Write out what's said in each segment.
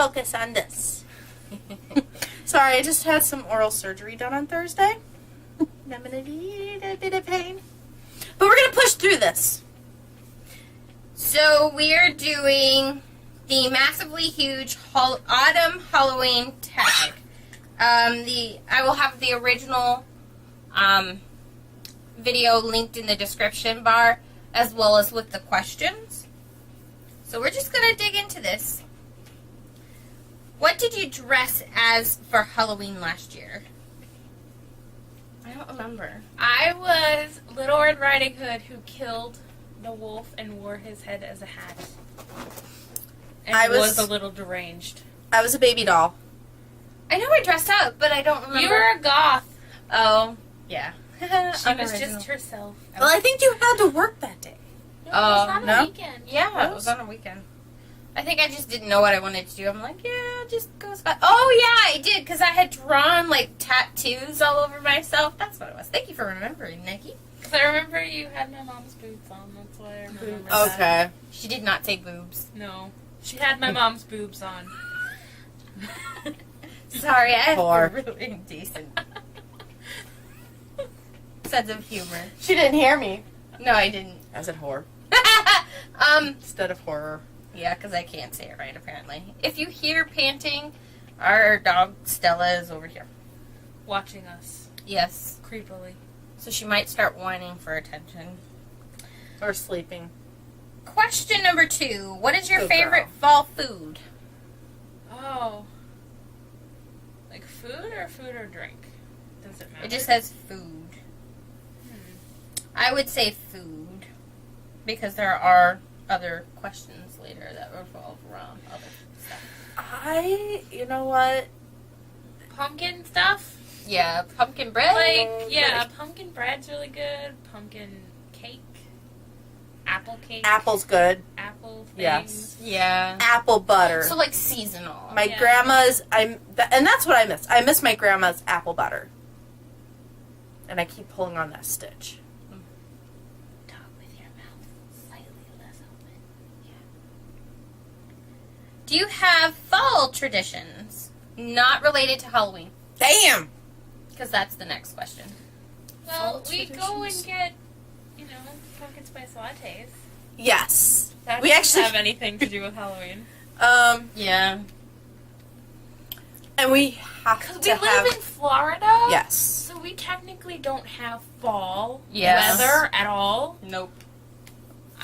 focus on this. Sorry, I just had some oral surgery done on Thursday. I'm going to be in a bit of pain. But we're going to push through this. So we're doing the massively huge autumn Halloween tag. I will have the original video linked in the description bar, as well as with the questions. So we're just going to dig into this. What did you dress as for Halloween last year? I don't remember. I was Little Red Riding Hood who killed the wolf and wore his head as a hat. And I was a little deranged. I was a baby doll. I know I dressed up, but I don't remember. You were a goth. Oh, yeah. She was just herself. Well, I think you had to work that day. No, it was on no? a weekend. Yeah, it was on a weekend. I think I just didn't know what I wanted to do. I'm like, yeah, just go Scott. Oh, yeah, I did, because I had drawn, like, tattoos all over myself. That's what it was. Thank you for remembering, Nikki. Because I remember you had my mom's boots on. That's why I remember that. Okay. She did not say boobs. No. She had my mom's boobs on. Sorry, I have Poor. a really indecent sense of humor. She didn't hear me. No, I didn't. I said whore. Instead of horror. Yeah, because I can't say it right, apparently. If you hear panting, our dog Stella is over here. Watching us. Yes. Creepily. So she might start whining for attention. Or sleeping. Question number 2. What is your Good favorite girl. fall food? Oh. Like food or drink? Does it matter? It just says food. I would say food. Because there are other questions later that revolve around other stuff. You know what? Pumpkin stuff? Yeah, pumpkin bread. Like, yeah, pumpkin bread's really good. Pumpkin cake. Apple cake. Apple's good. Apple things. Yes. Yeah. Apple butter. So like seasonal. My Yeah. grandma's, and that's what I miss. I miss my grandma's apple butter. And I keep pulling on that stitch. Talk with your mouth slightly less open. Yeah. Do you have fall traditions not related to Halloween? Damn! Because that's the next question. Well, Fall we go and traditions. get, pumpkin spice lattes. Yes. That We doesn't actually- have anything to do with Halloween. Yeah. And we have Because to we live in Florida. Yes. So we technically don't have fall Yes. weather at all. Nope.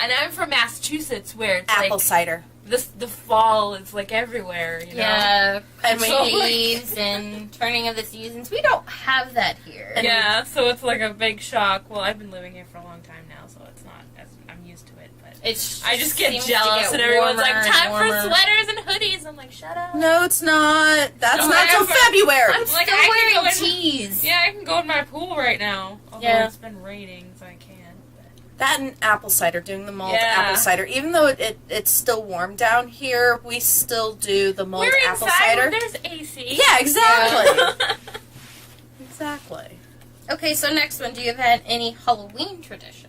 And I'm from Massachusetts, where it's Apple like cider. the fall is like everywhere. You know? Yeah. And And we- leaves and turning of the seasons. We don't have that here. And Yeah, so it's like a big shock. Well, I've been living here for a long time now, so it's not as I'm used to it. But It's I just get seems to jealous, get and everyone's warmer like, and "Time warmer. for sweaters and hoodies." I'm like, "Shut up." No, it's not. That's No, not till whatever. February. I'm Like, still I can wearing go in- tees. Yeah, I can go in my pool right now. Although Yeah. it's been raining, so I can't. But. That and apple cider, doing the mulled Yeah. apple cider. Even though it's still warm down here, we still do the mulled We're apple inside cider. where there's AC. Yeah, exactly. Exactly. Okay, so next one. Do you have had any Halloween traditions?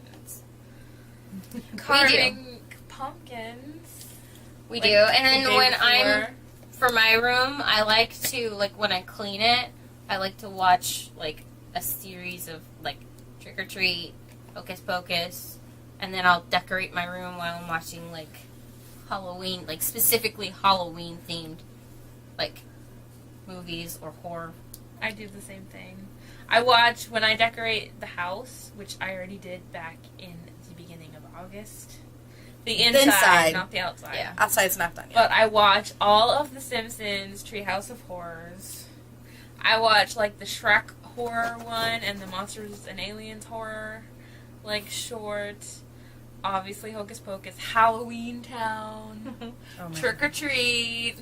Carving pumpkins. We Like, do. And then the day when before. I'm for my room, I like to, like, when I clean it, I like to watch, like, a series of, like, Trick or Treat, Hocus Pocus, and then I'll decorate my room while I'm watching, like, Halloween, like, specifically Halloween-themed, like, movies or horror. I do the same thing. I watch when I decorate the house, which I already did back in the beginning of August. The inside, not the outside. Yeah. Outside's not done yet. But I watch all of The Simpsons, Treehouse of Horrors. I watch, like, the Shrek horror one and the Monsters and Aliens horror, like, short. Obviously, Hocus Pocus, Halloween Town, Oh, man. Trick or Treat,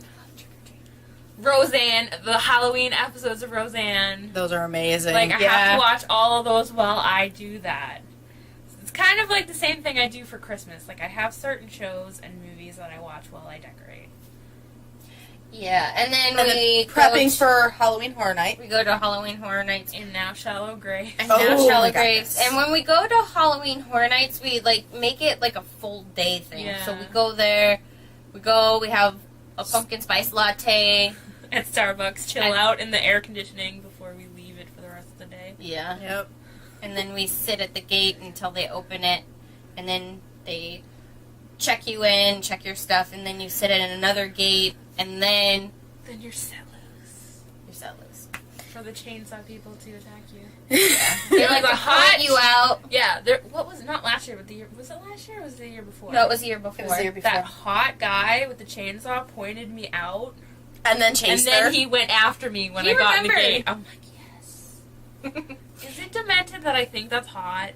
Roseanne, the Halloween episodes of Roseanne. Those are amazing. Like, I have yeah. to watch all of those while I do that. It's kind of like the same thing I do for Christmas. Like, I have certain shows and movies that I watch while I decorate. Yeah, and then And we then prepping go for Halloween Horror Night. we go to Halloween Horror Nights And now Shallow Grave. and Oh, now my Shallow goodness. Graves. And when we go to Halloween Horror Nights, we like make it like a full day thing. Yeah. So we go there, we have a pumpkin spice latte. At Starbucks, chill out in the air conditioning before we leave it for the rest of the day. Yeah. Yep. And then we sit at the gate until they open it, and then they check you in, check your stuff, and then you sit at another gate, and then Then you're set loose you're set loose. for the chainsaw people to attack you. They like to point you out. Yeah, what was not last year, but the year was it last year or was it the year before? No, it was the year before. It was the year before. That hot guy with the chainsaw pointed me out, And then chased and then her. he went after me when He I got in the remembered. gate. I'm like, yes. Is it demented that I think that's hot?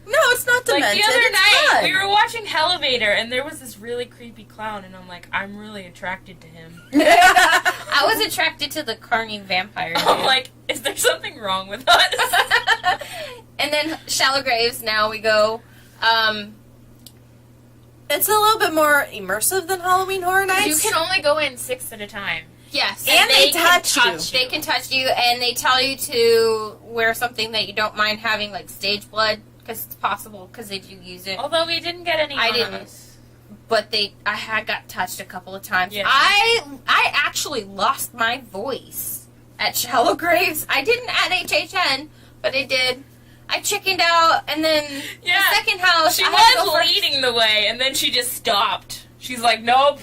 No, it's not demented. Like the other it's night, fun. we were watching Elevator, and there was this really creepy clown, and I'm like, I'm really attracted to him. I was attracted to the carny vampire. I'm dude. like, is there something wrong with us? And then Shallow Graves. Now we go. It's a little bit more immersive than Halloween Horror Nights. You can only go in 6 at a time. Yes, And they can touch you. They can touch you, and they tell you to wear something that you don't mind having, like stage blood, because it's possible, because they do use it. Although we didn't get any I on didn't. us. But I had got touched a couple of times. Yeah. I actually lost my voice at Shallow Graves. I didn't at HHN, but I did. I chickened out, and then Yeah. the second house, She I had to go was first. leading the way, and then she just stopped. She's like, nope,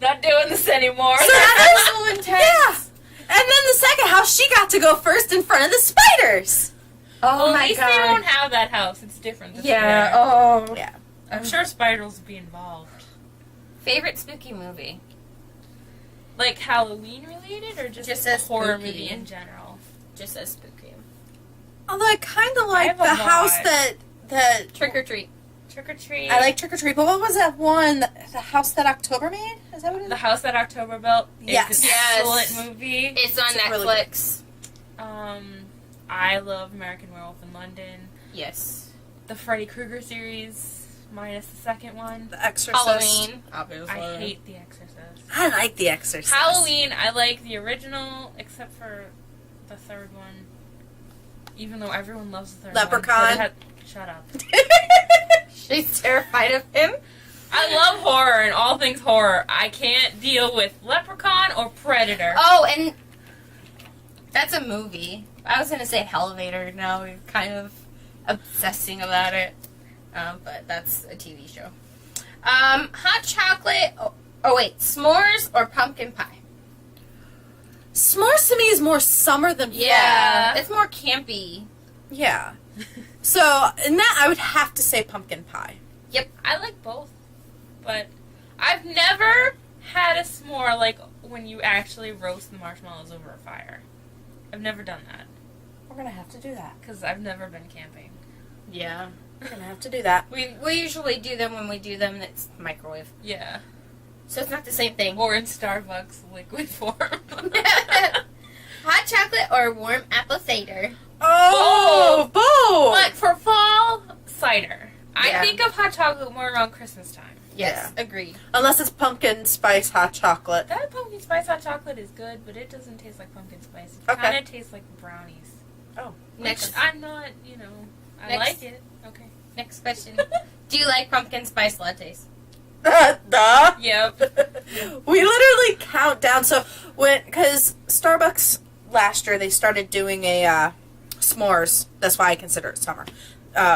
not doing this anymore. That is so intense. Yeah. And then the second house, she got to go first in front of the spiders. Oh Well, my at least god. they don't have that house. It's different this Yeah. year. Oh. Yeah. I'm sure spiders will be involved. Favorite spooky movie? Like Halloween related, or just Just a as horror spooky. movie in general? Just as spooky. Although I kind of like have a the house lot. that Trick or Treat. Trick or Treat. I like Trick or Treat. But what was that one? The house that October made? Is that what it The is? House That October Built. Yes. It's an Yes. excellent movie. It's on It's really Netflix. I love American Werewolf in London. Yes. The Freddy Krueger series, minus the second one. The Exorcist. Halloween. Obviously. I hate The Exorcist. I like The Exorcist. Halloween, I like the original, except for the third one. Even though everyone loves the third Leprechaun. one. Shut up. She's terrified of him. I love horror and all things horror. I can't deal with Leprechaun or Predator. Oh, and that's a movie. I was gonna say Elevator. Now we're kind of obsessing about it, but that's a TV show. Hot chocolate. Oh wait, s'mores or pumpkin pie? S'mores to me is more summer than fall. It's more campy. Yeah. So, in that, I would have to say pumpkin pie. I like both. But I've never had a s'more like when you actually roast the marshmallows over a fire. I've never done that. We're going to have to do that. Because I've never been camping. Yeah. We're going to have to do that. We usually do them when we do them. It's microwave, Yeah. so it's not the same thing. Or in Starbucks liquid form. Hot chocolate or warm apple cider? Oh, both! But for fall, cider. Yeah. I think of hot chocolate more around Christmas time. Yes, agreed. Unless it's pumpkin spice hot chocolate. That pumpkin spice hot chocolate is good, but it doesn't taste like pumpkin spice. It Okay. kind of tastes like brownies. Oh. Next, I'm not, I Next. like it. Okay. next question. Do you like pumpkin spice lattes? Duh. Yep. We literally count down. So, because Starbucks last year, they started doing a s'mores. That's why I consider it summer.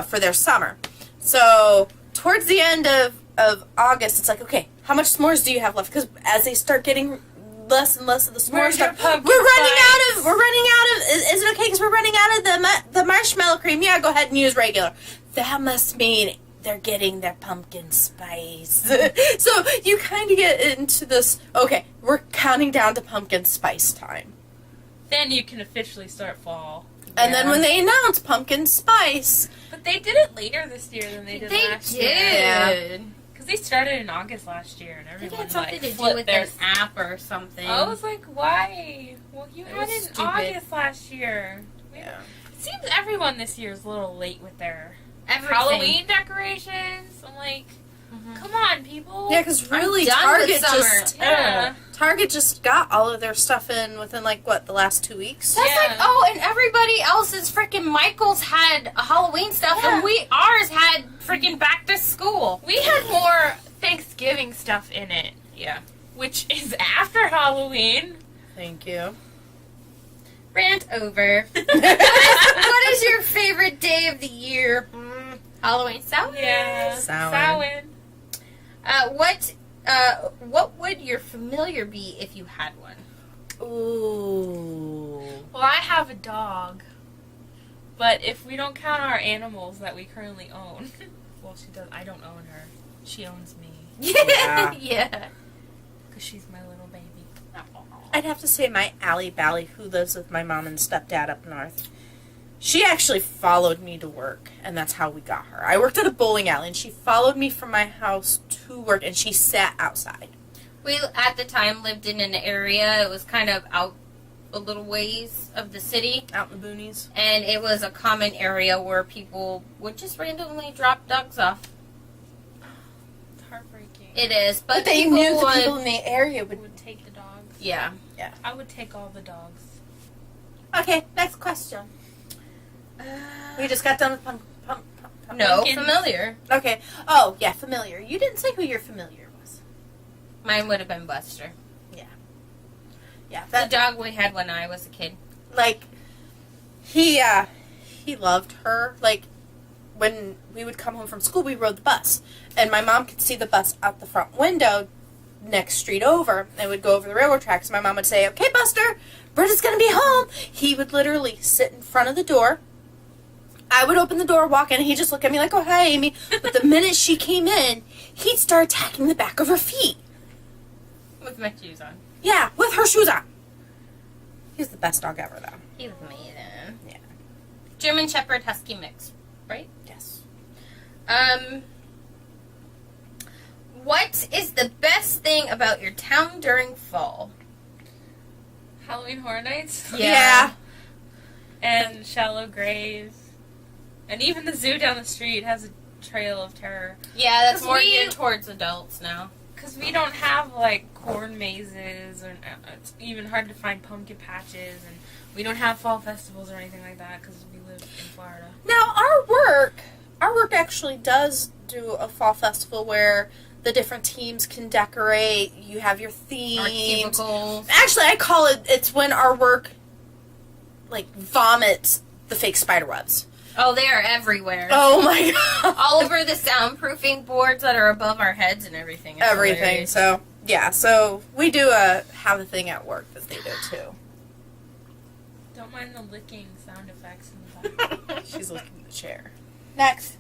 For their summer. So, towards the end of August, it's like, okay, how much s'mores do you have left? Because as they start getting less and less of the s'mores, Where's your pumpkin we're running spice? out of. Is it okay? Because we're running out of the marshmallow cream. Yeah, go ahead and use regular. That must mean they're getting their pumpkin spice. So you kind of get into this. Okay, we're counting down to pumpkin spice time. Then you can officially start fall. And then Yeah. when they announce pumpkin spice, But they did it later this year than they did last year. Yeah. Because they started in August last year, and I think it everyone had something like to do flipped with their. an app or something. I was like, why? Well, you It had was it in stupid. August last year. yeah. It seems everyone this year is a little late with their Everything. Halloween decorations. I'm like, come on, people. Yeah, because really, done Target with summer. just Yeah. Target just got all of their stuff in within the last 2 weeks. That's Yeah. like, oh, and everybody else's freaking Michaels had Halloween stuff, Yeah. and ours had freaking back to school. We had more Thanksgiving stuff in it, Yeah. which is Halloween. Thank you. Rant over. What is your favorite day of the year? Halloween. Samhain. Yeah. Samhain. What would your familiar be if you had one? Ooh. Well, I have a dog. But if we don't count our animals that we currently own, well, she does. I don't own her. She owns me Yeah. Yeah. because she's my little baby. I'd have to say my Allie Bally, who lives with my mom and stepdad up north. She actually followed me to work, and that's how we got her. I worked at a bowling alley, and she followed me from my house to work, and she sat outside. We, at the time, lived in an area, it was kind of out a little ways of the city, Out in the boonies. and it was a common area where people would just randomly drop dogs off. It's heartbreaking. It is, but they people knew the would, people in the area would... Would take the dogs. yeah. I would take all the dogs. Okay, next question. We just got done with No, Pumpkins. familiar. Okay. Oh, yeah, familiar. You didn't say who your familiar was. Mine would have been Buster. Yeah, The that dog we had when I was a kid. like he loved her. Like when we would come home from school, we rode the bus, and my mom could see the bus out the front window next street over, and would go over the railroad tracks. My mom would say, "Okay, Buster, Britta's gonna be home." He would literally sit in front of the door. I would open the door, walk in, and he'd just look at me like, "Oh, hi, Amy." But the minute she came in, he'd start attacking the back of her feet. With my shoes on. Yeah, with her shoes on. He's the best dog ever, though. He was amazing. Yeah. German Shepherd Husky mix, right? Yes. What is the best thing about your town during fall? Halloween Horror Nights. Yeah. And shallow graves. And even the zoo down the street has a trail of terror. Yeah, that's 'Cause more we- geared towards adults now. Because we don't have, like, corn mazes, or it's even hard to find pumpkin patches, and we don't have fall festivals or anything like that because we live in Florida. Now, our work actually does do a fall festival where the different teams can decorate. You have your Our themes. cubicles. Actually, I call it's when our work, like, vomits the fake spider webs. Oh, they are everywhere. Oh my god. All over the soundproofing boards that are above our heads and everything. It's Everything. hilarious. So, yeah, so we do have a thing at work that they do too. Don't mind the licking sound effects in the back. She's looking at the chair. Next.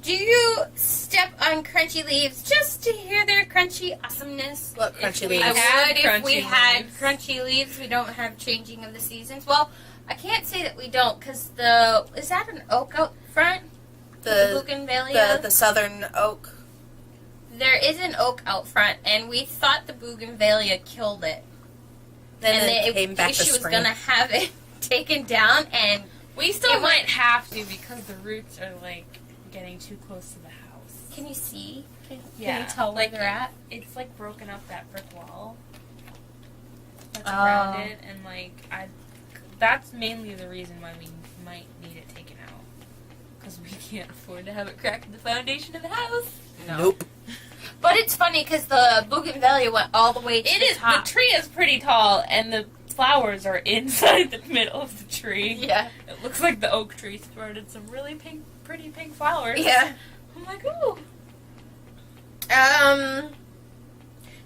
Do you step on crunchy leaves just to hear their crunchy awesomeness? Look, crunchy If we leaves. I had would if we crunchy had leaves. crunchy leaves. We don't have changing of the seasons. Well, I can't say that we don't because is that an oak out front? The bougainvillea. The southern oak. There is an oak out front, and we thought the bougainvillea killed it. Then and it came back she to was spring. gonna have it taken down, and We still It might went- have to because the roots are, like, getting too close to the house. can you see? Can Yeah, you tell where like they're at? It's like broken up that brick wall that's Oh. around it, and like that's mainly the reason why we might need it taken out because we can't afford to have it crack in the foundation of the house. Nope. But it's funny because the bougainvillea went all the way to It the is. top. The tree is pretty tall, and the flowers are inside the middle of the tree. Yeah. It looks like the oak tree sprouted some really pretty pink flowers. Yeah. I'm like, ooh.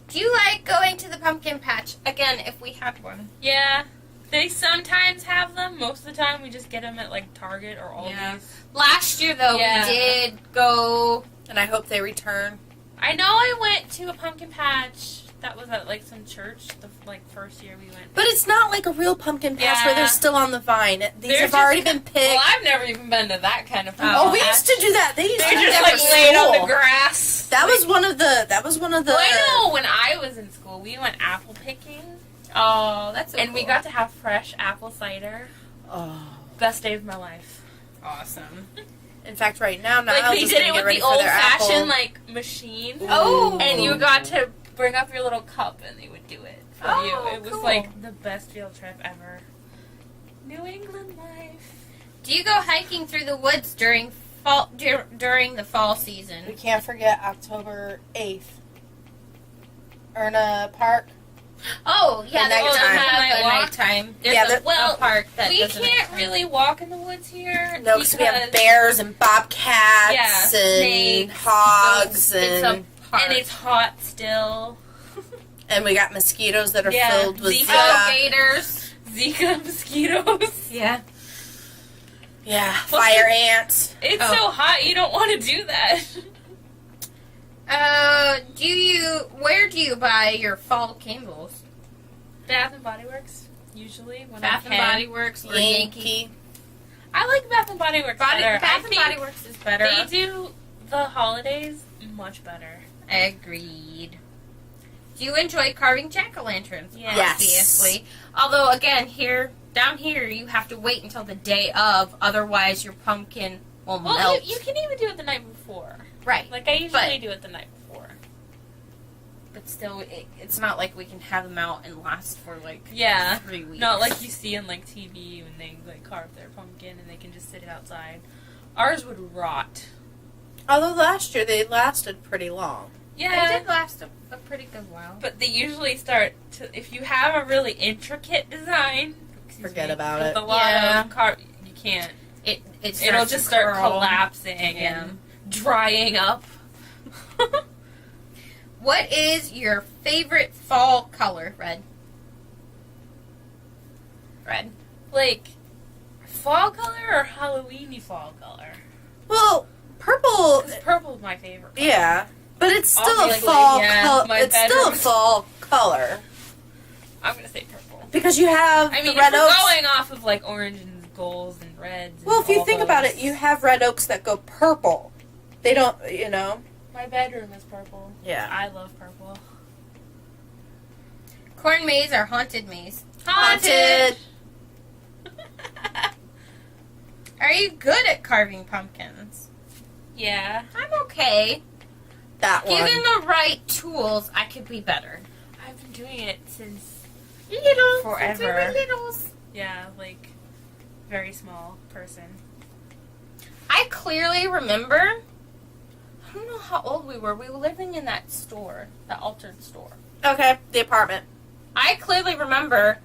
Do you like going to the pumpkin patch? Again, if we had one. Yeah. They sometimes have them. Most of the time, we just get them at like Target or Aldi's. Yeah. Last year, though, Yeah. we did go. And I hope they return. I know I went to a pumpkin patch that was at like some church the first year we went. But it's not like a real pumpkin patch Yeah. where they're still on the vine. These They're have already just- been picked. Well, I've never even been to that kind of pumpkin Oh, we patch. used to do that. They used to They're do just that like for laid on school. the grass. That was one of the. Well, I know when I was in school, we went apple picking, Oh, that's so and we cool. got to have fresh apple cider. Oh. Best day of my life. awesome. In fact, right now, Like Niles they is did gonna it get with ready the for old their apple. fashioned like machine. Oh. And you got to bring up your little cup, and they would do it for Oh, you. It was cool. like the best field trip ever. New England life. Do you go hiking through the woods during during the fall season? We can't forget October 8th. Erna Park. Oh, yeah, The they also nighttime. have a Walk. nighttime. There's Yeah, a park that we does a can't nighttime. really walk in the woods here. No, because we have bears and bobcats Yeah, and snakes, hogs It's and a park. And it's hot still. and we got mosquitoes that are Yeah, filled with Zika. alligators. Zika mosquitoes. Yeah. Yeah, fire ants. It's Oh. so hot, you don't want to do that. Where do you buy your fall candles? Bath and Body Works, usually. When Bath I and can. Body Works or Yankee? Yankee. I like Bath and Body Works better. Bath I and think Body Works is better. They do the holidays much better. Agreed. Do you enjoy carving jack-o'-lanterns? Yes. Yes. Obviously. Although, again, down here, you have to wait until the day of, otherwise your pumpkin will Well, melt. you can even do it the night before. Right. Like, I usually do it the night before. But still, it's not like we can have them out and last for, like, Yeah. 3 weeks. Not like you see on, like, TV when they, like, carve their pumpkin and they can just sit it outside. Ours would rot. Although last year they lasted pretty long. Yeah. They did last a pretty good while. But they usually start to, if you have a really intricate design, Forget about with it. a lot Yeah. of you can't. It'll It'll just start curl. collapsing Yeah. and drying up. What is your favorite fall color, Red? Red. Like, fall color or Halloweeny fall color? Well, purple. Because purple's my favorite color. Yeah, but it's still a Obviously, fall. yeah, my It's still a bedroom- fall color I'm gonna say purple. because you have I mean, the red if we're oaks. going off of like orange and golds and reds. And Well, if you all think about those, it, you have red oaks that go purple. They don't, you know. My bedroom is purple. Yeah. I love purple. Corn maze or haunted maze? Haunted. Are you good at carving pumpkins? Yeah. I'm okay. That one. Given the right tools, I could be better. I've been doing it since, Littles. Forever. since we were littles. yeah, like, very small person. I clearly remember, I don't know how old we were. We were living in that store, the altered store. Okay, the apartment. I clearly remember,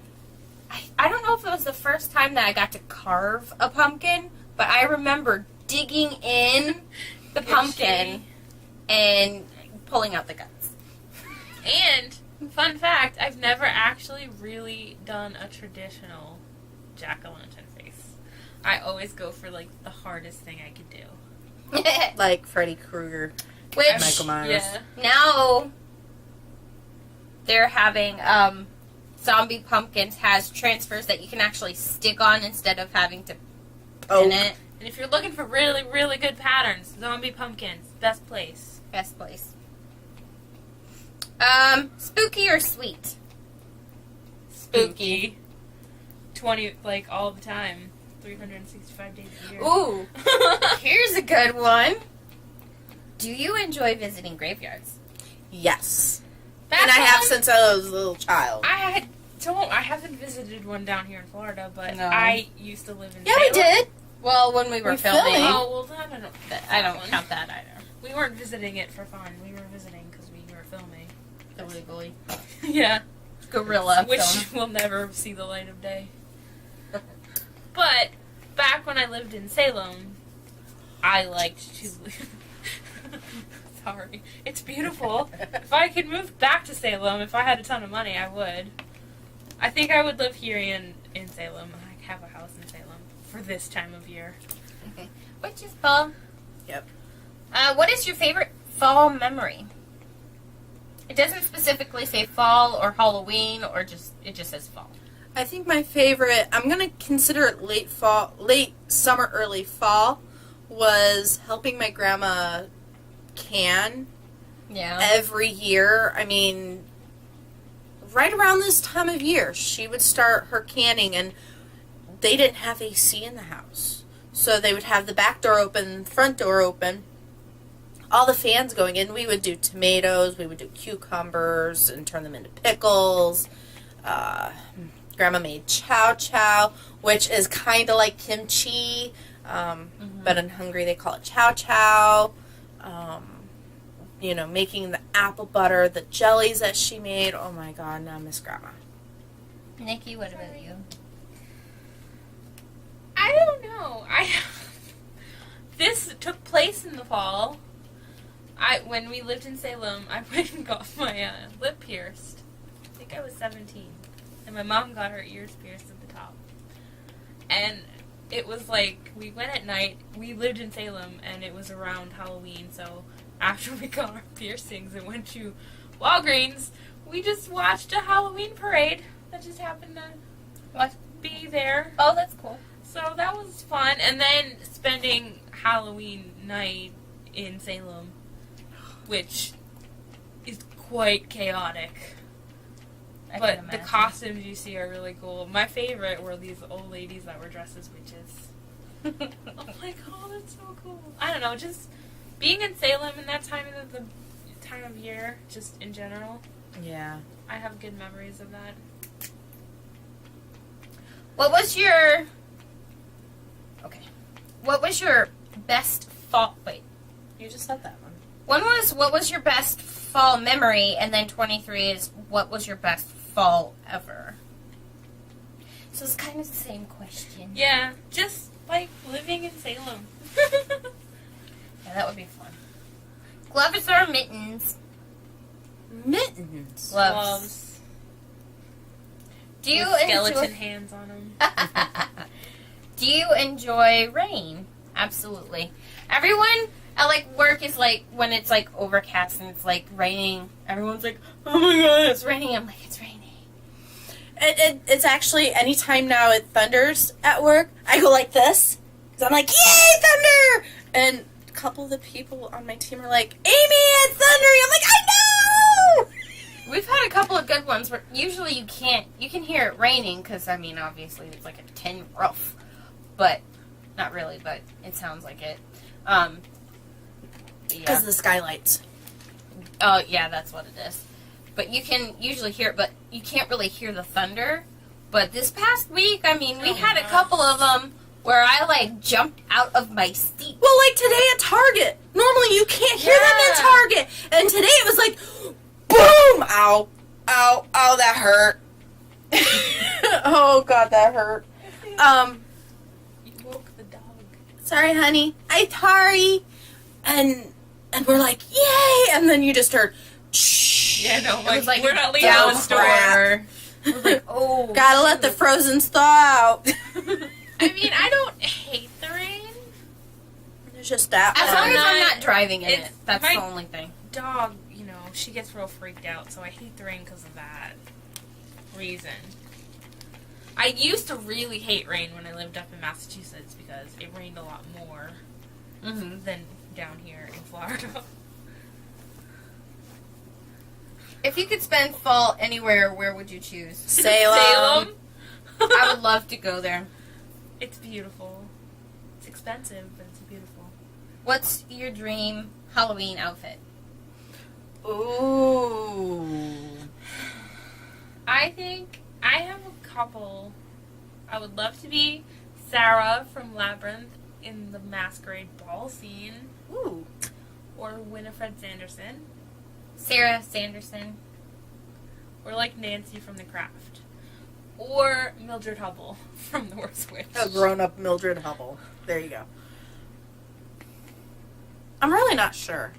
I don't know if it was the first time that I got to carve a pumpkin, but I remember digging in the pumpkin and pulling out the guts. And, fun fact, I've never actually really done a traditional jack-o'-lantern face. I always go for, like, the hardest thing I could do. Like Freddy Krueger, Which, Michael Myers. Yeah. now, they're having, Zombie Pumpkins has transfers that you can actually stick on instead of having to pin it. And if you're looking for really, really good patterns, Zombie Pumpkins, best place. Best place. Spooky or sweet? Spooky. 20, like, all the time. 365 days a year. Ooh, here's a good one. Do you enjoy visiting graveyards? Yes. That's And I have one- since I was a little child. I haven't visited one down here in Florida, but No. I used to live in Yeah, we Salem. did. Well, when we were We filming, filmed. Oh, well, then I don't one. count that either. We weren't visiting it for fun. We were visiting because we were filming. Illegally. Yeah. Gorilla Which film. will never see the light of day. But back when I lived in Salem, I liked to live. Sorry. It's beautiful. If I could move back to Salem, if I had a ton of money, I would. I think I would live here in Salem. I have a house in Salem for this time of year. Okay. Which is fall. Yep. What is your favorite fall memory? It doesn't specifically say fall or Halloween or it just says fall. I think my favorite, I'm going to consider it late summer, early fall, was helping my grandma can Yeah. every year. I mean, right around this time of year, she would start her canning, and they didn't have AC in the house. So they would have the back door open, front door open, all the fans going in. We would do tomatoes, we would do cucumbers and turn them into pickles. Grandma made chow chow, which is kind of like kimchi, but in Hungary they call it chow chow. making the apple butter, the jellies that she made. Oh my God, now I miss Grandma. Nikki, what about you? I don't know. This took place in the fall. When we lived in Salem, I went and got my lip pierced. I think I was 17. And my mom got her ears pierced at the top. And it was like, we went at night. We lived in Salem, and it was around Halloween. So after we got our piercings and went to Walgreens, we just watched a Halloween parade that just happened to be there. Oh, that's cool. So that was fun. And then spending Halloween night in Salem, which is quite chaotic. But the costumes you see are really cool. My favorite were these old ladies that were dressed as witches. I'm like, oh, that's so cool. I don't know, just being in Salem in that time of year, just in general. Yeah. I have good memories of that. What was your best fall? Wait, You just said that one. what was your best fall memory? And then 23 is what was your best fall ever? So it's kind of the same question. Yeah, just like living in Salem. Yeah, that would be fun. Gloves or mittens? Mittens. Gloves. Do you With skeleton enjoy? hands on them. Do you enjoy rain? Absolutely. Everyone at work is when it's overcast and it's raining. Everyone's like, "Oh my God, it's raining!" I'm like, "It's raining." It's actually anytime now it thunders at work, I go like this because I'm like, "Yay, thunder!" And a couple of the people on my team are like, "Amy, it's thundering." I'm like, "I know." We've had a couple of good ones, but usually you can hear it raining because obviously it's like a tin roof, but not really. But it sounds like it. Because Yeah. of the skylights. Oh yeah, that's what it is. But you can usually hear it, but you can't really hear the thunder. But this past week, we had a couple of them where I jumped out of my seat. Well, like today at Target. Normally you can't hear them at Target, and today it was like, boom! Ow, ow, ow! That hurt. Oh God, that hurt. You woke the dog. Sorry, honey. I'm sorry. And we're like, yay! And then you just heard, shh. Yeah, no, It was we're not leaving down the store. crap. I was like, oh, Gotta let the frozens thaw out. I don't hate the rain. It's just that as one. long as I'm not- not driving in it, it's that's my- the only thing. Dog, she gets real freaked out, so I hate the rain because of that reason. I used to really hate rain when I lived up in Massachusetts because it rained a lot more Mm-hmm. than down here in Florida. If you could spend fall anywhere, where would you choose? Salem. I would love to go there. It's beautiful. It's expensive, but it's beautiful. What's your dream Halloween outfit? Ooh. I think I have a couple. I would love to be Sarah from Labyrinth in the masquerade ball scene, Ooh. or Winifred Sanderson, Sarah Sanderson. or Nancy from The Craft, or Mildred Hubble from The Worst Witch. A grown-up Mildred Hubble. There you go. I'm really not sure.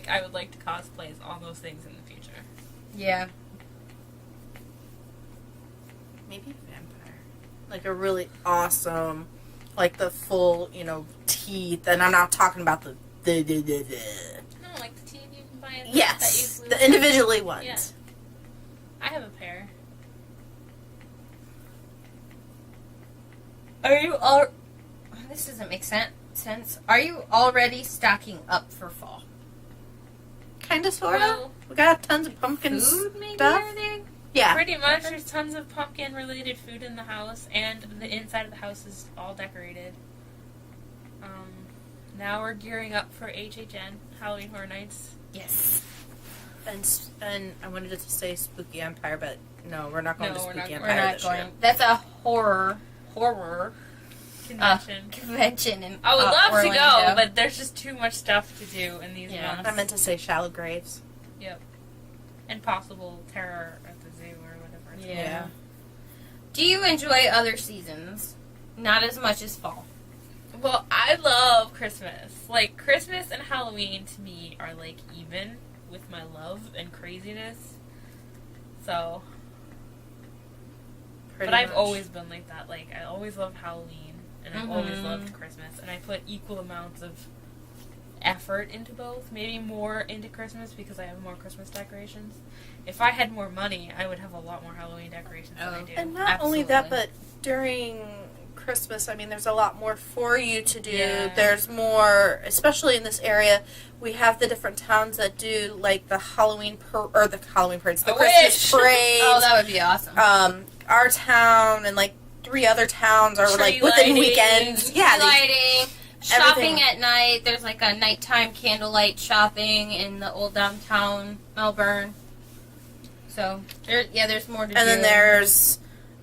I would like to cosplay as all those things in the future. Yeah. Maybe vampire. Like a really awesome, the full, teeth. And I'm not talking about the No, like the teeth you can buy at yes, that you the individually ones. Yeah. I have a pair. Are you all? This doesn't make sense. Are you already stocking up for fall? Kind of, sort of. Well, We got tons of pumpkin Food, maybe? stuff. Are they? Yeah. pretty much. There's tons of pumpkin-related food in the house, and the inside of the house is all decorated. Now we're gearing up for HHN, Halloween Horror Nights. Yes. And I wanted to say Spooky Empire, but no, we're not going No, to we're Spooky not- Empire We're not this going. year. That's a horror. convention. In I would love Orlando. to go, but there's just too much stuff to do in these months. I meant to say shallow graves. Yep. And possible terror at the zoo or whatever. It's Yeah. called. Do you enjoy other seasons? Not as much as fall. Well, I love Christmas. Like, Christmas and Halloween to me are, like, even with my love and craziness. So. Pretty But I've much. always been like that. Like, I always loved Halloween, and I've always Mhm. loved Christmas, and I put equal amounts of effort into both. Maybe more into Christmas because I have more Christmas decorations. If I had more money, I would have a lot more Halloween decorations than I do. And not only that, Absolutely. but during Christmas, I mean, there's a lot more for you to do. Yeah. There's more, especially in this area. We have the different towns that do like the Halloween the Halloween parades, the I Christmas wish. parades. Oh, that would be awesome. Our town and like 3 other towns are like Tree within lighting. weekends. Yeah, lighting, shopping everything. at night. There's like a nighttime candlelight shopping in the old downtown Melbourne. So there's more to do. and then there's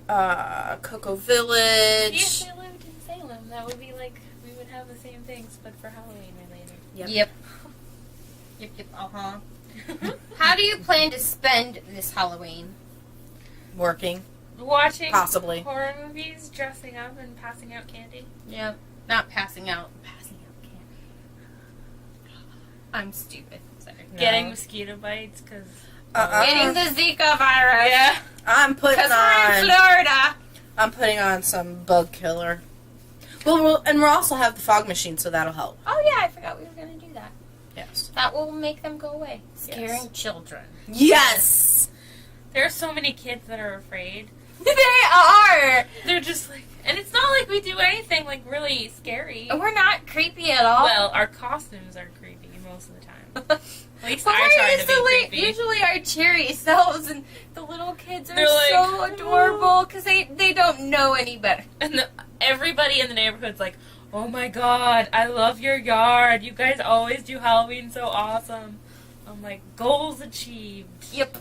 Cocoa Village. If they lived in Salem, that would be like, we would have the same things, but for Halloween related. Yep. How do you plan to spend this Halloween? Working, Watching possibly. horror movies, dressing up, and passing out candy. Yep. Not passing out candy. I'm stupid. Sorry. Getting mosquito bites, because... Getting the Zika virus. Yeah. I'm putting Because we're in on. Florida. I'm putting on some bug killer. Well, and we'll also have the fog machine, so that'll help. Oh yeah, I forgot we were going to do that. Yes. That will make them go away. Scaring Yes. children. Yes. There are so many kids that are afraid. They are. They're just like... And it's not like we do anything, like, really scary. We're not creepy at all. Well, our costumes are creepy most of the time. At least But I try we're to be creepy. usually our cheery selves, and the little kids are They're like, so adorable because they don't know any better. And everybody in the neighborhood's like, oh my god, I love your yard. You guys always do Halloween so awesome. I'm like, goals achieved. Yep.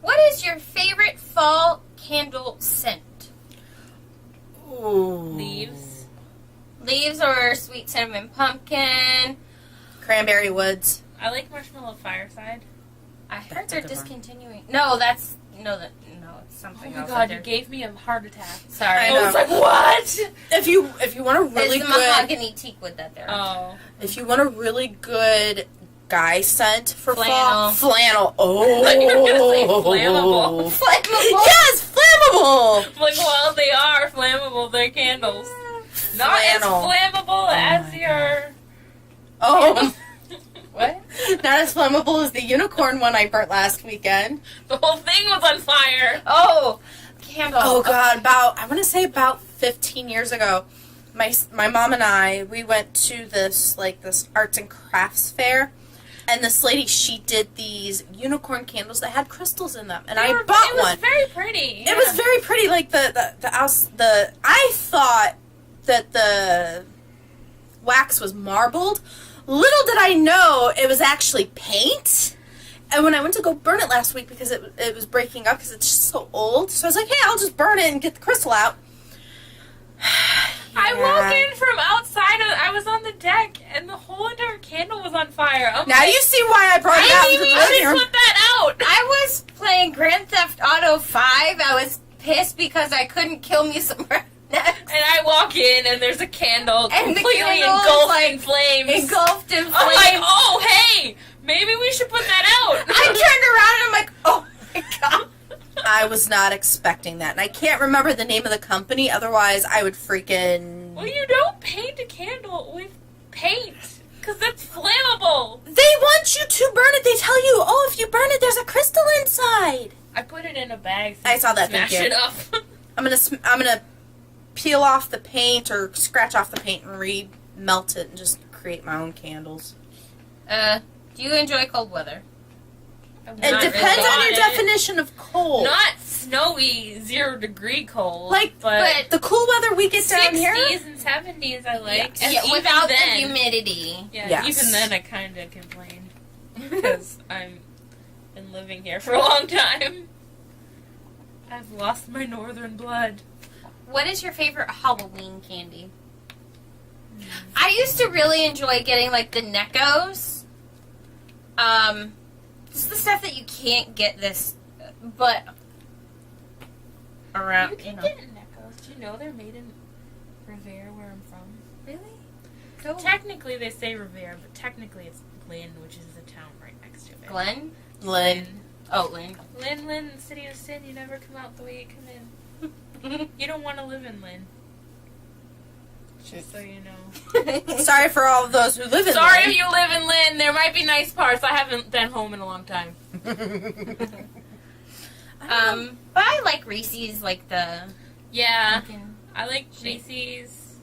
What is your favorite fall candle scent? Ooh. Leaves. Leaves or sweet cinnamon pumpkin? Cranberry woods. I like Marshmallow Fireside. I heard That's a they're good one. discontinuing. No, it's something Oh my else. god, that you gave me a heart attack. Sorry. I I know. was like, what? If you want a really it's the good mahogany teak wood that they're. Oh. if you want a really good guy scent for Flannel. fall, flannel. Oh, I thought you were gonna say flammable. Flammable. Yes, flammable. I'm like, well, they are flammable. They're candles. Not Flannel. as flammable as my your... Oh, What? not as flammable as the unicorn one I burnt last weekend. The whole thing was on fire. Oh, candle. Oh God, I want to say about 15 years ago, my mom and I, we went to this arts and crafts fair, and this lady, she did these unicorn candles that had crystals in them, and I bought It was one. very pretty. It was very pretty. Like I thought that the wax was marbled. Little did I know it was actually paint. And when I went to go burn it last week because it was breaking up because it's just so old, so I was like, hey, I'll just burn it and get the crystal out. I walked in from outside. I was on the deck, and the whole entire candle was on fire. I'm Now like, you see why I brought it out into maybe the we living should room. put that out. I was playing Grand Theft Auto 5. I was pissed because I couldn't kill me some rednecks. And I walk in, and there's a candle And the completely candle is, engulfed like, in flames. Engulfed in flames. I'm like, oh, hey, maybe we should put that out. I turned around and I'm like, oh my god. I was not expecting that, and I can't remember the name of the company. Otherwise, I would freaking. Well, you don't paint a candle with paint, because that's flammable. They want you to burn it. They tell you, oh, if you burn it, there's a crystal inside. I put it in a bag. So I saw that, Smash thank you. it up. I'm gonna peel off the paint or scratch off the paint and re-melt it and just create my own candles. Do you enjoy cold weather? It depends on your definition of cold. Not snowy 0-degree cold. Like, but the cool weather we get down 60s here. and 70s I like. Yes. And Yeah, even without the then, humidity. Yeah, Yes. even then I kind of complain. Because I've been living here for a long time. I've lost my northern blood. What is your favorite Halloween candy? I used to really enjoy getting like the Neckos. This is the stuff that you can't get this, but around. You can get Neckos. Do you know they're made in Revere, where I'm from? Really? Cool. Technically, they say Revere, but technically it's Lynn, which is the town right next to it. Glen? Lynn. Oh, Lynn. Lynn, city of sin. You never come out the way you come in. You don't want to live in Lynn. Just so you know. Sorry for all of those who live in Sorry Lynn. if you live in Lynn. There might be nice parts. I haven't been home in a long time. But I like Reese's, like the. Yeah. Pumpkin I like shape. Reese's,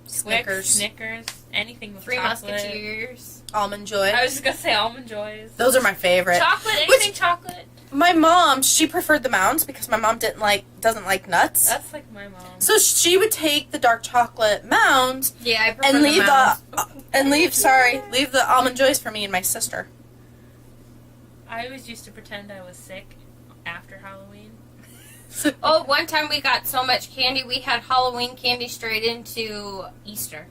Snickers. Snickers, anything with Three chocolate. Musketeers. Almond Joy. I was just gonna say Almond Joys. Those are my favorite. Chocolate, anything chocolate. My mom, she preferred the Mounds because my mom doesn't like nuts. That's like my mom. So she would take the dark chocolate Mounds Yeah, I prefer and the Mounds. leave the Almond Joys for me and my sister. I always used to pretend I was sick after Halloween. Oh, one time we got so much candy, we had Halloween candy straight into Easter.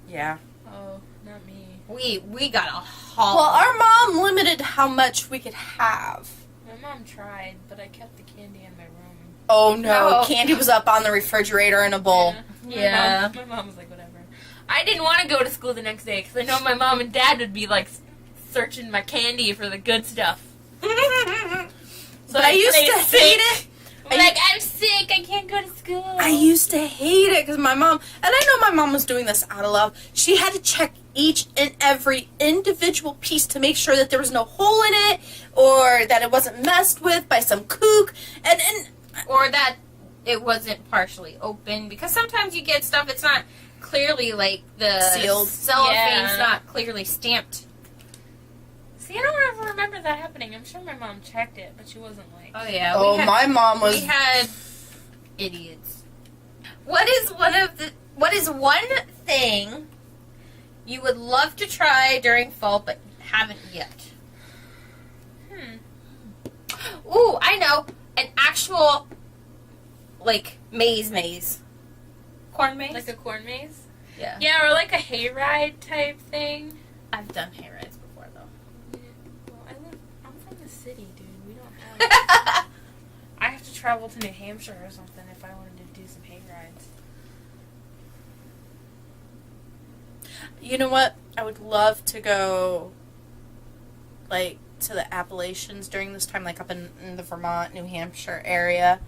Yeah. Oh, not me. We got a haul. Well, our mom limited how much we could have. My mom tried, but I kept the candy in my room. Oh no, No. candy was up on the refrigerator in a bowl. Yeah. My mom was like, whatever. I didn't want to go to school the next day because I know my mom and dad would be like searching my candy for the good stuff. So But I used to hate it. I'm like, I'm sick. I can't go to school. I used to hate it because my mom, and I know my mom was doing this out of love, she had to check each and every individual piece to make sure that there was no hole in it or that it wasn't messed with by some kook. And Or that it wasn't partially open, because sometimes you get stuff it's not clearly like the Sealed. cellophane's Yeah. not clearly stamped. See, I don't ever remember that happening. I'm sure my mom checked it, but she wasn't like. Oh yeah. my mom was. We had idiots. What is one thing you would love to try during fall but haven't yet? Ooh, I know. An actual like maze. Corn maze? Like a corn maze? Yeah. Yeah, or like a hayride type thing. I've done hayrides before though. Well, I'm from the city, dude. We don't have. I have to travel to New Hampshire or something if I wanted to do some hayrides. You know what? I would love to go, like, to the Appalachians during this time, like up in the Vermont, New Hampshire area,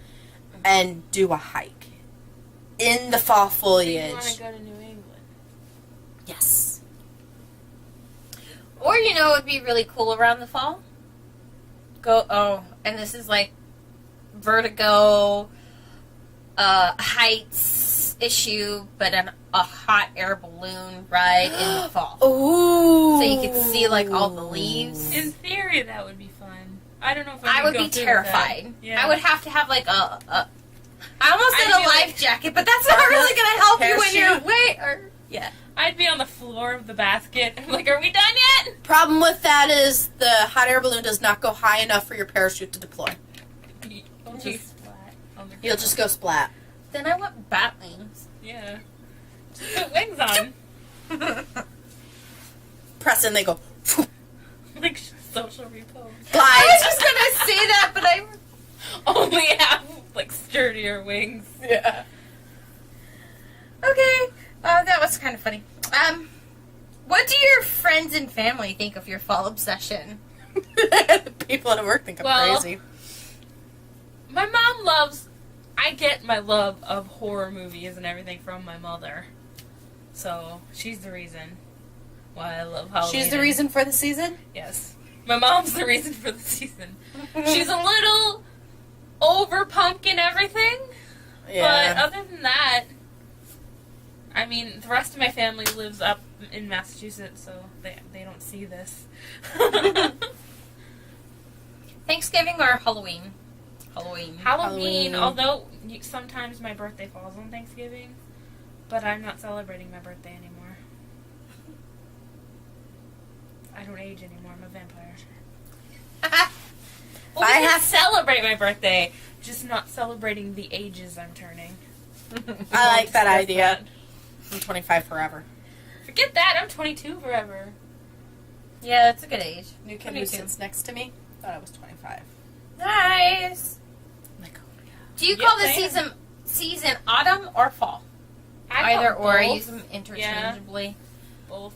and do a hike in the fall foliage. You want to go to New England? Yes. Or you know, it would be really cool around the fall. And this is like vertigo, heights issue, but a hot air balloon ride in the fall. Ooh. So you could see like all the leaves. In theory, that would be fun. I don't know if I would be go through with terrified. that. Yeah. I would have to have like a I almost I'd said a be life like- jacket, but that's not really going to help you when you're Parachute? yeah. I'd be on the floor of the basket. I'm like, are we done yet? Problem with that is the hot air balloon does not go high enough for your parachute to deploy. I'll just splat on the You'll just go splat. Then I want bat wings. Yeah. Just put wings on. Press and they go. Like social repo. I Glide. was just going to say that, but I Only have like sturdier wings. Yeah. okay. That was kind of funny. What do your friends and family think of your fall obsession? People at work think I'm Well, crazy. My mom loves. I get my love of horror movies and everything from my mother. So she's the reason why I love Halloween. She's the reason for the season? Yes. My mom's the reason for the season. She's a little over pumpkin everything. But other than that, I mean, the rest of my family lives up in Massachusetts, so they don't see this. Thanksgiving or Halloween? Halloween, although sometimes my birthday falls on Thanksgiving, but I'm not celebrating my birthday anymore. I don't age anymore. I'm a vampire. Well, I I have have- to celebrate my birthday. just not celebrating the ages I'm turning. I like that Discuss idea. that. I'm 25 forever. Forget that, I'm 22 forever. Yeah, that's a good age. New kid who 22. sits next to me thought I was 25. Nice. I'm like, oh my god. Do you Yes, call I the am. season autumn or fall? I Either call or. I both. use them interchangeably. Both.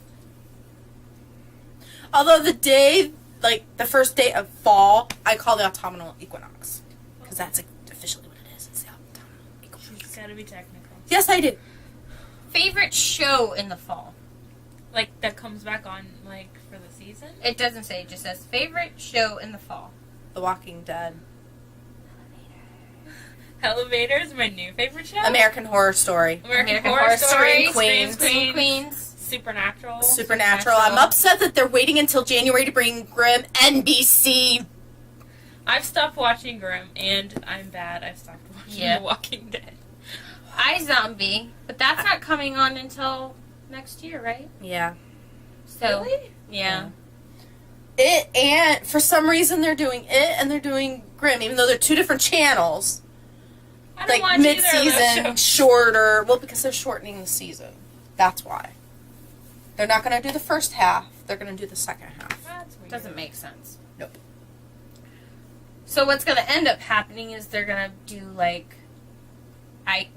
Although the day, like the first day of fall, I call the autumnal equinox. Because that's officially what it is. It's the autumnal equinox. She's gotta be technical. Yes, I do. Favorite show in the fall? Like, that comes back on, like, for the season? It doesn't say. It just says favorite show in the fall. The Walking Dead. Elevator is my new favorite show. American Horror Story. American Horror Story. Queens. Scream Queens. Supernatural. Supernatural. I'm upset that they're waiting until January to bring Grimm. NBC. I've stopped watching Grimm, and I'm bad. I've stopped watching Yeah. The Walking Dead. iZombie, but that's not coming on until next year, right? Yeah. So, Really? yeah. It and for some reason they're doing it and they're doing Grimm, even though they're two different channels. I don't Like watch either of those mid-season, shows. shorter. Well, because they're shortening the season. That's why. They're not going to do the first half. They're going to do the second half. That's weird. Doesn't make sense. Nope. So what's going to end up happening is they're going to do like,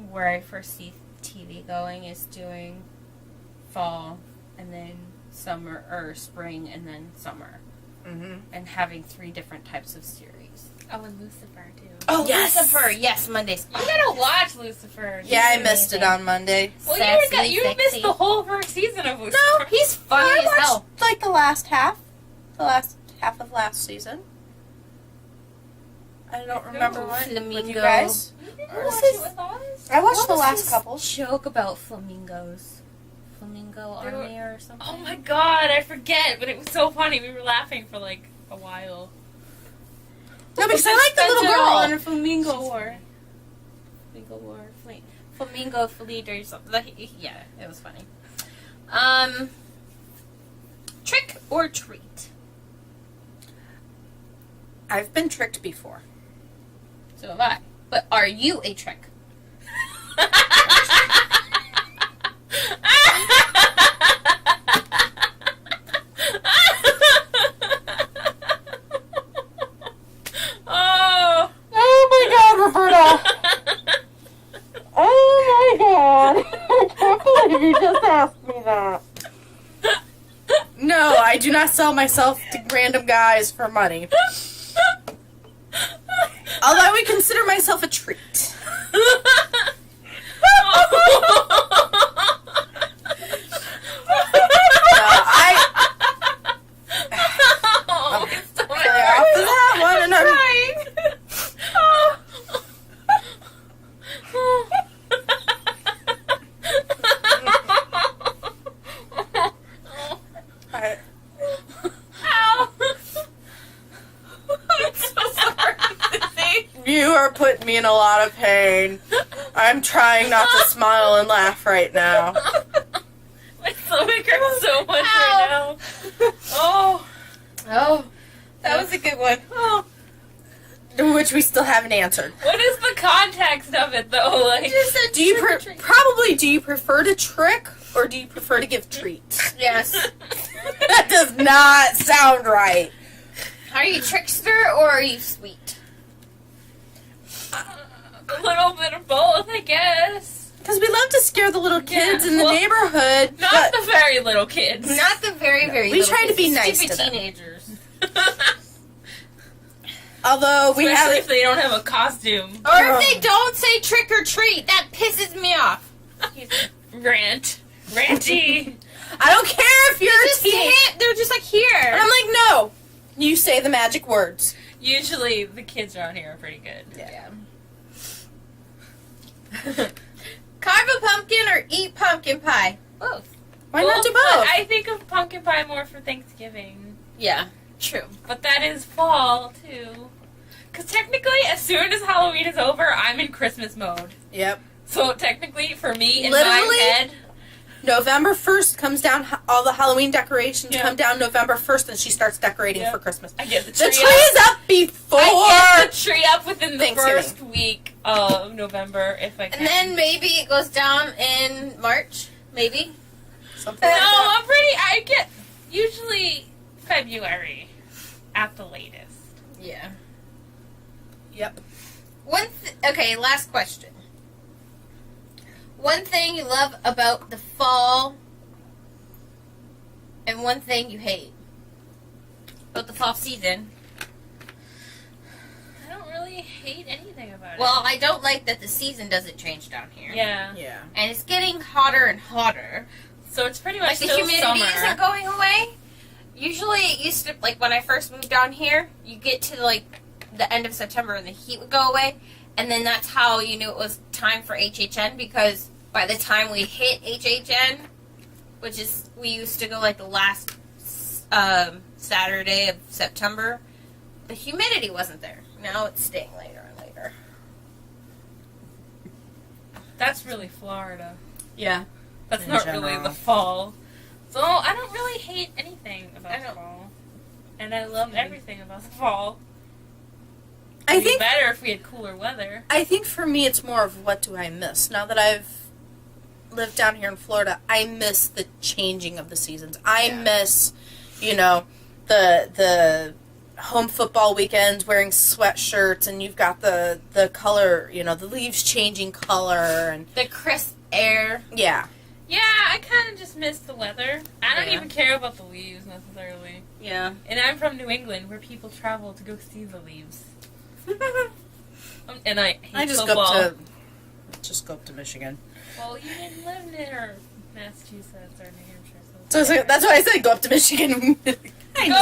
where I first see TV going is doing fall and then summer or spring and then summer Mm-hmm. and having 3 different types of series. Oh, and Lucifer, too. Oh, yes, Lucifer. Yes, Mondays. You gotta watch Lucifer. Yeah, I He's missed it amazing. on Monday. Well, Sassy, you sexy. missed the whole first season of Lucifer. No, He's funny I as watched hell. like the last half. The last half of last season. I don't remember what. With Flamingo. you guys? You didn't Or watch is it this- with us? I watched What the was last his couple. joke about flamingos? Flamingo They were- army or something? Oh my god, I forget, but it was so funny. We were laughing for like a while. No, because I like the little girl. a flamingo She's war. funny. Flamingo war. Flamingo fleet or something. Yeah, it was funny. Trick or treat? I've been tricked before. So have I. But are you a trick? Oh! Oh my god, Roberta! Oh my god! I can't believe you just asked me that. No, I do not sell myself to random guys for money. Although I would consider myself a treat. Oh, it's so Clear off to that one, and I'm I- Ow! I'm so sorry. You are putting me in a lot of pain. I'm trying not to smile and laugh right now. My stomach hurts so much right now. Oh. Oh, that was a good one. Oh. Which we still haven't answered. What is the context of it, though? Like, Do you do you prefer to trick or do you prefer to give treats? Yes. That does not sound right. Are you trickster or are you sweet? a little bit of both, I guess. Because we love to scare the little kids in the well, neighborhood. Not but the very little kids. Not the very, very We little try to be kids, nice stupid to them. teenagers. although we Especially have if they don't have a costume. Or if they don't say trick or treat, that pisses me off. Rant. Ranty. I don't care if you're a Just teen. they're just like, here. And I'm like, no. You say the magic words. Usually the kids around here are pretty good. Yeah. Carve a pumpkin or eat pumpkin pie? Both. Why not do Well, both? I think of pumpkin pie more for Thanksgiving. Yeah, true. But that is fall, too. Because technically, as soon as Halloween is over, I'm in Christmas mode. Yep. So technically, for me, in Literally? my head, November 1st comes down, all the Halloween decorations come down November 1st, and she starts decorating for Christmas. I get the The tree tree is up before I get the tree up within the Thanksgiving. first week of November, if I can. And then maybe it goes down in March. Maybe. Something No, like that. I get usually February at the latest. Yeah. Yep. Okay, last question. One thing you love about the fall, and one thing you hate about the fall season. I don't really hate anything about it. Well, I don't like that the season doesn't change down here. Yeah. Yeah. And it's getting hotter and hotter. So it's pretty much Like, the still humidity summer. isn't going away. Usually, it used to, like, when I first moved down here, you get to, like, the end of September and the heat would go away. And then that's how you knew it was time for HHN, because by the time we hit HHN, which is, we used to go, like, the last Saturday of September, the humidity wasn't there. Now it's staying later and later. That's really Florida. Yeah. That's In not general. really the fall. So I don't really hate anything about I the don't- fall. And I love everything about the fall. I It'd be think better if we had cooler weather. for me it's more of what do I miss. Now that I've lived down here in Florida, I miss the changing of the seasons. I miss, the home football weekends wearing sweatshirts and you've got the color, the leaves changing color and The crisp air. yeah. Yeah, I kind of just miss the weather. I don't Yeah. even care about the leaves necessarily. Yeah. And I'm from New England, where people travel to go see the leaves. And I hate I just football. go up to Michigan. Well, you didn't live near Massachusetts or New Hampshire. So that's why I said go up to Michigan. Go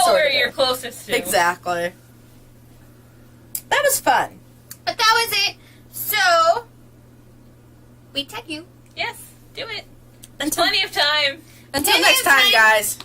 where you're closest to. Exactly. That was fun. But that was it. So, we tag you. Yes, do it. Until Plenty of time. next time, guys.